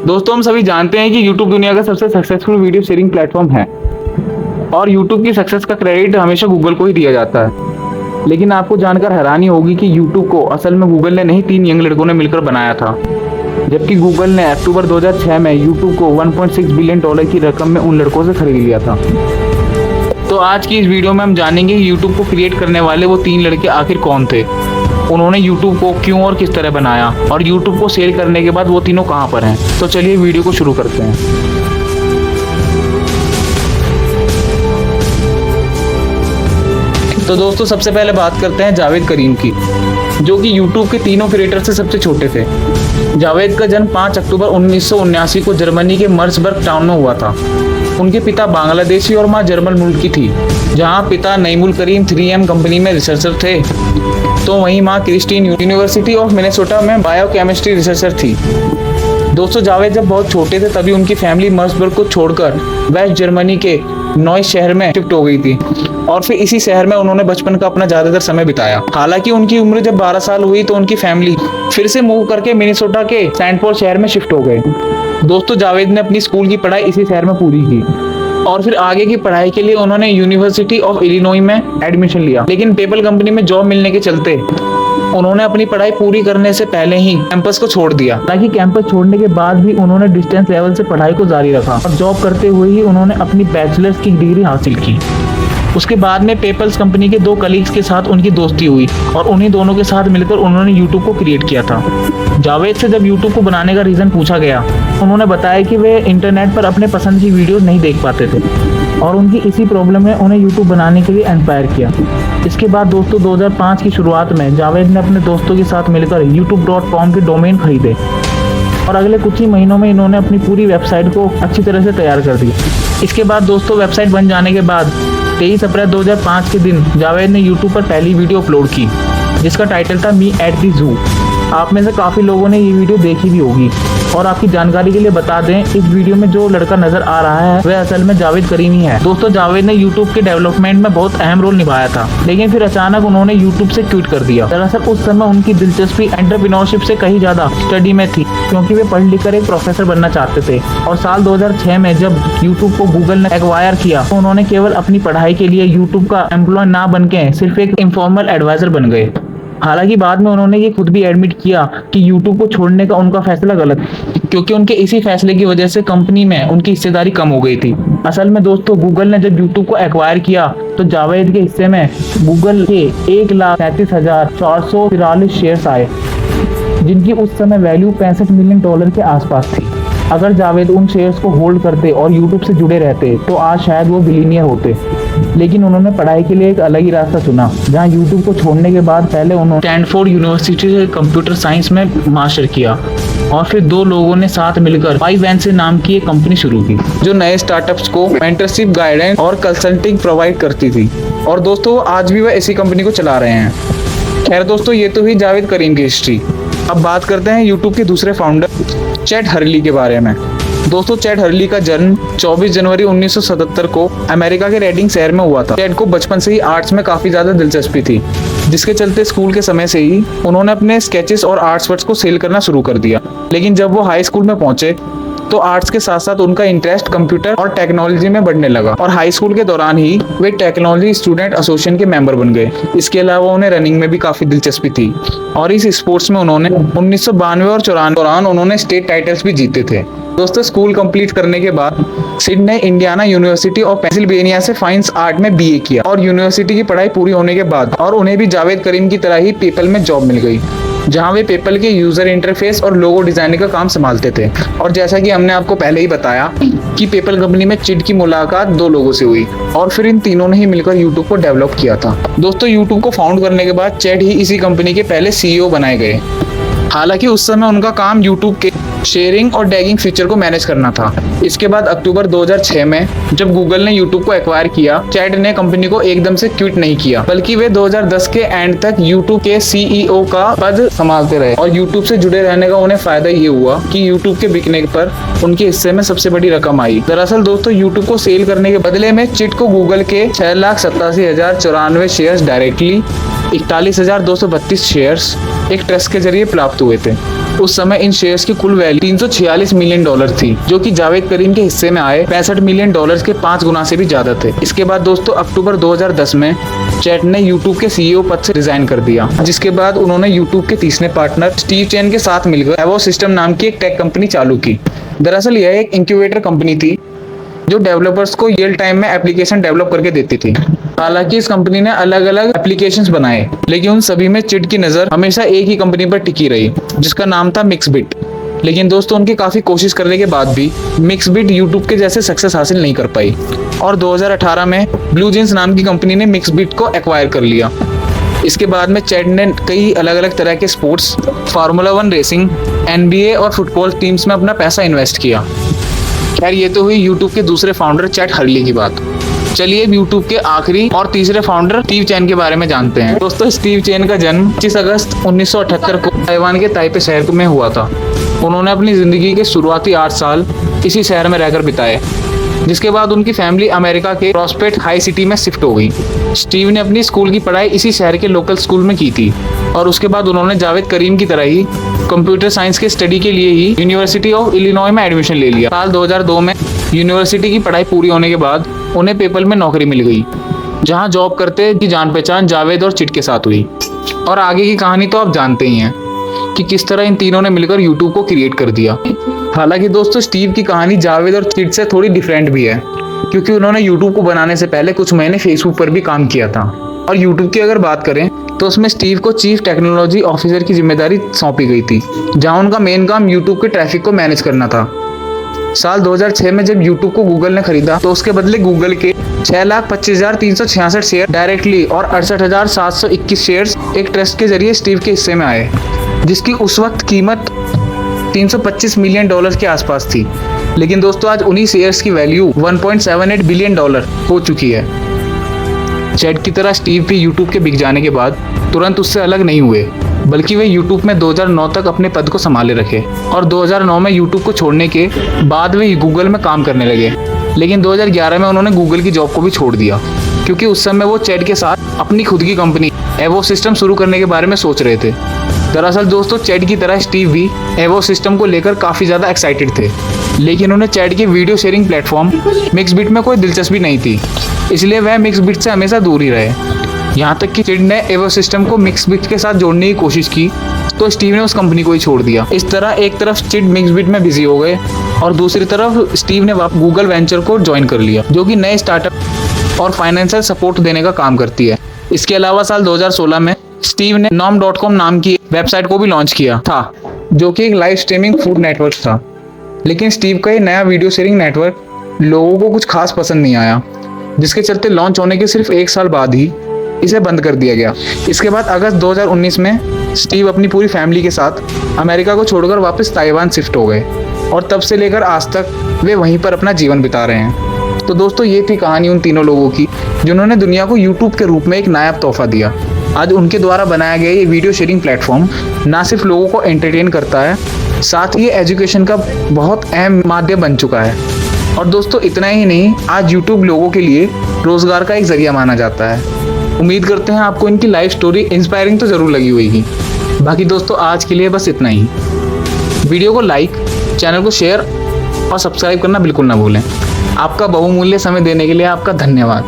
दोस्तों, हम सभी जानते हैं कि YouTube दुनिया का सबसे सक्सेसफुल वीडियो शेयरिंग प्लेटफॉर्म है और YouTube की सक्सेस का क्रेडिट हमेशा गूगल को ही दिया जाता है। लेकिन आपको जानकर हैरानी होगी कि YouTube को असल में गूगल ने नहीं, 3 यंग लड़कों ने मिलकर बनाया था। जबकि गूगल ने अक्टूबर 2006 में YouTube को $1.6 बिलियन की रकम में उन लड़कों से खरीद लिया था। तो आज की इस वीडियो में हम जानेंगे कि YouTube को क्रिएट करने वाले वो 3 लड़के आखिर कौन थे, उन्होंने YouTube को क्यों और किस तरह बनाया, और YouTube को सेल करने के बाद वो तीनों कहाँ पर हैं। तो चलिए वीडियो को शुरू करते हैं। तो दोस्तों, सबसे पहले बात करते हैं जावेद करीम की, जो कि YouTube के तीनों क्रिएटर से सबसे छोटे थे। जावेद का जन्म 5 अक्टूबर 1979 को जर्मनी के मर्सबर्ग टाउन में हुआ था। उनके पिता बांग्लादेशी और मां जर्मन मुल्क की थी। जहां पिता नईमुल करीम 3M कंपनी में रिसर्चर थे, तो वहीं मां क्रिस्टीन यूनिवर्सिटी ऑफ मिनेसोटा में बायोकेमिस्ट्री रिसर्चर थी। दोस्तों, जावेद जब बहुत छोटे थे तभी उनकी फैमिली मर्सबर्ग को छोड़कर वेस्ट जर्मनी के नॉइस शहर में शिफ्ट हो गई थी और फिर इसी शहर में उन्होंने बचपन का अपना ज्यादातर समय बिताया। हालांकि उनकी उम्र जब 12 साल हुई तो उनकी फैमिली फिर से मूव करके मिनेसोटा के सेंट पॉल शहर में शिफ्ट हो गए। दोस्तों, जावेद ने अपनी स्कूल की पढ़ाई इसी शहर में पूरी की और फिर आगे की पढ़ाई के लिए उन्होंने यूनिवर्सिटी ऑफ इलिनॉय में एडमिशन लिया। लेकिन पेपल कंपनी में जॉब मिलने के चलते उन्होंने अपनी पढ़ाई पूरी करने से पहले ही कैंपस को छोड़ दिया। ताकि कैंपस छोड़ने के बाद भी उन्होंने डिस्टेंस लेवल से पढ़ाई को जारी रखा और जॉब करते हुए ही उन्होंने अपनी बैचलर्स की डिग्री हासिल की। उसके बाद में पेपल्स कंपनी के 2 कलीग्स के साथ उनकी दोस्ती हुई और उन्हीं दोनों के साथ मिलकर उन्होंने YouTube को क्रिएट किया था। जावेद से जब YouTube को बनाने का रीज़न पूछा गया, उन्होंने बताया कि वे इंटरनेट पर अपने पसंद की वीडियो नहीं देख पाते थे और उनकी इसी प्रॉब्लम ने उन्हें YouTube बनाने के लिए इंस्पायर किया। इसके बाद दोस्तों 2005 की शुरुआत में जावेद ने अपने दोस्तों के साथ मिलकर youtube.com के डोमेन खरीदे और अगले कुछ ही महीनों में इन्होंने अपनी पूरी वेबसाइट को अच्छी तरह से तैयार कर दिया। इसके बाद दोस्तों वेबसाइट बन जाने के बाद 23 अप्रैल 2005 के दिन जावेद ने YouTube पर पहली वीडियो अपलोड की, जिसका टाइटल था मी एट द जू। आप में से काफ़ी लोगों ने ये वीडियो देखी भी होगी। और आपकी जानकारी के लिए बता दें, इस वीडियो में जो लड़का नजर आ रहा है वह असल में जावेद करीम ही है। दोस्तों, जावेद ने YouTube के डेवलपमेंट में बहुत अहम रोल निभाया था, लेकिन फिर अचानक उन्होंने YouTube से क्विट कर दिया। दरअसल उस समय उनकी दिलचस्पी एंटरप्रेन्योरशिप से कहीं ज्यादा स्टडी में थी, क्योंकि वे पढ़ लिख कर एक प्रोफेसर बनना चाहते थे। और साल 2006 में जब YouTube को गूगल ने एक्वायर किया तो उन्होंने केवल अपनी पढ़ाई के लिए YouTube का एम्प्लॉय ना बन के सिर्फ एक इनफॉर्मल एडवाइजर बन गए। हालांकि बाद में उन्होंने ये खुद भी एडमिट किया कि YouTube को छोड़ने का उनका फैसला गलत, क्योंकि उनके इसी फैसले की वजह से कंपनी में उनकी हिस्सेदारी कम हो गई थी। असल में दोस्तों, गूगल ने जब YouTube को एक्वायर किया तो जावेद के हिस्से में गूगल के 1,37,443 शेयर्स आए, जिनकी उस समय वैल्यू $65 मिलियन के आसपास थी। अगर जावेद उन शेयर्स को होल्ड करते और YouTube से जुड़े रहते तो आज शायद वो बिलियनियर होते। लेकिन उन्होंने पढ़ाई के लिए एक अलग ही रास्ता चुना, जहां YouTube को छोड़ने के बाद पहले उन्होंने स्टैनफोर्ड यूनिवर्सिटी से कंप्यूटर साइंस में मास्टर किया और फिर 2 लोगों ने साथ मिलकर 5N नाम की एक कंपनी शुरू की, जो नए स्टार्टअप्स को मेंटरशिप, गाइडेंस और कंसल्टिंग प्रोवाइड करती थी। और दोस्तों, आज भी वह इसी कंपनी को चला रहे हैं। खैर दोस्तों, ये तो हुई जावेद करीम की हिस्ट्री। अब बात करते हैं YouTube के दूसरे फाउंडर चैट हर्ली के बारे में। दोस्तों, चैट हर्ली का जन्म 24 जनवरी 1977 को अमेरिका के रेडिंग शहर में हुआ था। चैट को बचपन से ही आर्ट्स में काफी ज्यादा दिलचस्पी थी, जिसके चलते स्कूल के समय से ही उन्होंने अपने स्केचेस और आर्ट्स वर्क्स को सेल करना शुरू कर दिया। लेकिन जब वो हाई स्कूल में पहुंचे तो आर्ट्स के साथ साथ उनका इंटरेस्ट कंप्यूटर और टेक्नोलॉजी में बढ़ने लगा और हाई स्कूल के दौरान ही वे टेक्नोलॉजी स्टूडेंट एसोसिएशन के मेंबर बन गए। इसके अलावा उन्हें रनिंग में भी काफी दिलचस्पी थी और इस स्पोर्ट्स में उन्होंने 1992 और 94 दौरान उन्होंने स्टेट टाइटल्स भी जीते थे। दोस्तों, स्कूल कंप्लीट करने के बाद Sydney Indiana university of Pennsylvania से फाइन आर्ट में BA किया और यूनिवर्सिटी की पढ़ाई पूरी होने के बाद और उन्हें भी जावेद करीम की तरह ही पेपल में जॉब मिल गई, जहां वे पेपल के यूजर इंटरफेस और लोगो डिजाइनिंग का काम संभालते थे। और जैसा कि हमने आपको पहले ही बताया कि पेपल कंपनी में चिड की मुलाकात 2 लोगों से हुई और फिर इन तीनों ने ही मिलकर YouTube को डेवलप किया था। दोस्तों, YouTube को फाउंड करने के बाद चैट ही इसी कंपनी के पहले CEO बनाए गए। हालांकि उस समय उनका काम YouTube के शेयरिंग और टैगिंग फीचर को मैनेज करना था। इसके बाद अक्टूबर 2006 में जब गूगल ने YouTube को एक्वायर किया, चैट ने कंपनी को एकदम से क्विट नहीं किया, बल्कि वे 2010 के एंड तक YouTube के CEO का पद संभालते रहे। और YouTube से जुड़े रहने का उन्हें फायदा ये हुआ कि YouTube के बिकने पर उनके हिस्से में सबसे बड़ी रकम आई। दरअसल दोस्तों, YouTube को सेल करने के बदले में चिट को गूगल के 6,87,094 शेयर्स डायरेक्टली, 41,232 शेयर्स एक ट्रस्ट के जरिए प्राप्त हुए थे। उस समय इन शेयर्स की कुल वैल्यू $346 मिलियन थी, जो कि जावेद करीम के हिस्से में आए $65 मिलियन के 5 गुना से भी ज्यादा थे। इसके बाद दोस्तों अक्टूबर 2010 में चैट ने यूट्यूब के सीईओ पद से रिजाइन कर दिया, जिसके बाद उन्होंने यूट्यूब के तीसरे पार्टनर स्टीव चेन के साथ मिलकर एवो सिस्टम नाम की एक टेक कंपनी चालू की। दरअसल यह एक इंक्यूबेटर कंपनी थी जो डेवलपर्स को रियल टाइम में एप्लीकेशन डेवलप करके देती थी। हालांकि इस कंपनी ने अलग अलग एप्लीकेशंस बनाए, लेकिन उन सभी में चिट की नजर हमेशा एक ही कंपनी पर टिकी रही, जिसका नाम था मिक्सबिट। लेकिन दोस्तों उनकी काफी कोशिश करने के बाद भी मिक्सबिट यूट्यूब के जैसे सक्सेस हासिल नहीं कर पाई और 2018 में ब्लू जींस नाम की कंपनी ने मिक्सबिट को एक्वायर कर लिया। इसके बाद में चैट ने कई अलग अलग तरह के स्पोर्ट्स, फार्मूला 1 रेसिंग, NBA और फुटबॉल टीम्स में अपना पैसा इन्वेस्ट किया। खैर ये तो हुई यूट्यूब के दूसरे फाउंडर चैट हर्ली की बात। चलिए यूट्यूब के आखिरी और तीसरे फाउंडर स्टीव चेन के बारे में जानते हैं। दोस्तों स्टीव चेन का जन्म 25 अगस्त 1978 को ताइवान के ताइपे शहर में हुआ था। उन्होंने अपनी जिंदगी के शुरुआती 8 साल इसी शहर में रहकर बिताए, जिसके बाद उनकी फैमिली अमेरिका के प्रॉस्पेक्ट हाई सिटी में शिफ्ट हो गई। स्टीव ने अपनी स्कूल की पढ़ाई इसी शहर के लोकल स्कूल में की थी और उसके बाद उन्होंने जावेद करीम की तरह ही कंप्यूटर साइंस के स्टडी के लिए ही यूनिवर्सिटी ऑफ इलिनॉय में एडमिशन ले लिया। साल 2002 में यूनिवर्सिटी की पढ़ाई पूरी होने के बाद उन्हें पेपल में नौकरी मिल गई, जहां जॉब करते की जान पहचान जावेद और चिट के साथ हुई। और आगे की कहानी तो आप जानते ही हैं कि किस तरह इन तीनों ने मिलकर यूट्यूब को क्रिएट कर दिया। हालांकि दोस्तों स्टीव की कहानी जावेद और चिट से थोड़ी डिफरेंट भी है, क्योंकि उन्होंने यूट्यूब को बनाने से पहले कुछ महीने फेसबुक पर भी काम किया था। और यूट्यूब की अगर बात करें तो उसमें स्टीव को चीफ टेक्नोलॉजी ऑफिसर की जिम्मेदारी सौंपी गई थी, जहां उनका मेन काम यूट्यूब के ट्रैफिक को मैनेज करना था। साल 2006 में जब यूट्यूब को गूगल ने खरीदा तो उसके बदले गूगल के 6,25,366 शेयर डायरेक्टली और 68,721 शेयर्स एक ट्रस्ट के जरिए स्टीव के हिस्से में आए, जिसकी उस वक्त कीमत $325 मिलियन के आसपास थी। लेकिन दोस्तों आज उन्हीं शेयर्स की वैल्यू $1.78 बिलियन हो चुकी है। चैट की तरह स्टीव भी यूट्यूब के बिक जाने के बाद तुरंत उससे अलग नहीं हुए, बल्कि वे यूट्यूब में 2009 तक अपने पद को संभाले रखे और 2009 में यूट्यूब को छोड़ने के बाद वे गूगल में काम करने लगे। लेकिन 2011 में उन्होंने गूगल की जॉब को भी छोड़ दिया, क्योंकि उस समय वो चैट के साथ अपनी खुद की कंपनी एवो सिस्टम शुरू करने के बारे में सोच रहे थे। दरअसल दोस्तों चैट की तरह स्टीव भी एवो सिस्टम को लेकर काफ़ी ज़्यादा एक्साइटेड थे, लेकिन उन्हें चैट के वीडियो शेयरिंग प्लेटफॉर्म मिक्सबिट में कोई दिलचस्पी नहीं थी, इसलिए वह मिक्सबिट से हमेशा दूर ही रहे। यहाँ तक कि चिट ने एवो सिस्टम को मिक्सबिट के साथ जोड़ने की कोशिश की तो स्टीव ने उस कंपनी को ही छोड़ दिया। इस तरह एक तरफ चिट मिक्सबिट में बिजी हो गए और दूसरी तरफ स्टीव ने गूगल वेंचर को ज्वाइन कर लिया, जो कि नए स्टार्टअप और फाइनेंशियल सपोर्ट देने का काम करती है। इसके अलावा साल 2016 में स्टीव ने nom.com नाम की वेबसाइट को भी लॉन्च किया था, जो कि एक लाइव स्ट्रीमिंग फूड नेटवर्क था। लेकिन स्टीव का ये नया वीडियो शेयरिंग नेटवर्क लोगों को कुछ खास पसंद नहीं आया, जिसके चलते लॉन्च होने के सिर्फ 1 साल बाद ही इसे बंद कर दिया गया। इसके बाद अगस्त 2019 में स्टीव अपनी पूरी फैमिली के साथ अमेरिका को छोड़कर वापस ताइवान शिफ्ट हो गए और तब से लेकर आज तक वे वहीं पर अपना जीवन बिता रहे हैं। तो दोस्तों ये थी कहानी उन तीनों लोगों की जिन्होंने दुनिया को यूट्यूब के रूप में एक नायाब तोहफा दिया। आज उनके द्वारा बनाया गया ये वीडियो शेयरिंग प्लेटफॉर्म ना सिर्फ लोगों को एंटरटेन करता है, साथ ही ये एजुकेशन का बहुत अहम माध्यम बन चुका है। और दोस्तों इतना ही नहीं, आज यूट्यूब लोगों के लिए रोजगार का एक जरिया माना जाता है। उम्मीद करते हैं आपको इनकी लाइफ स्टोरी इंस्पायरिंग तो जरूर लगी होगी। बाकी दोस्तों आज के लिए बस इतना ही। वीडियो को लाइक, चैनल को शेयर और सब्सक्राइब करना बिल्कुल ना भूलें। आपका बहुमूल्य समय देने के लिए आपका धन्यवाद।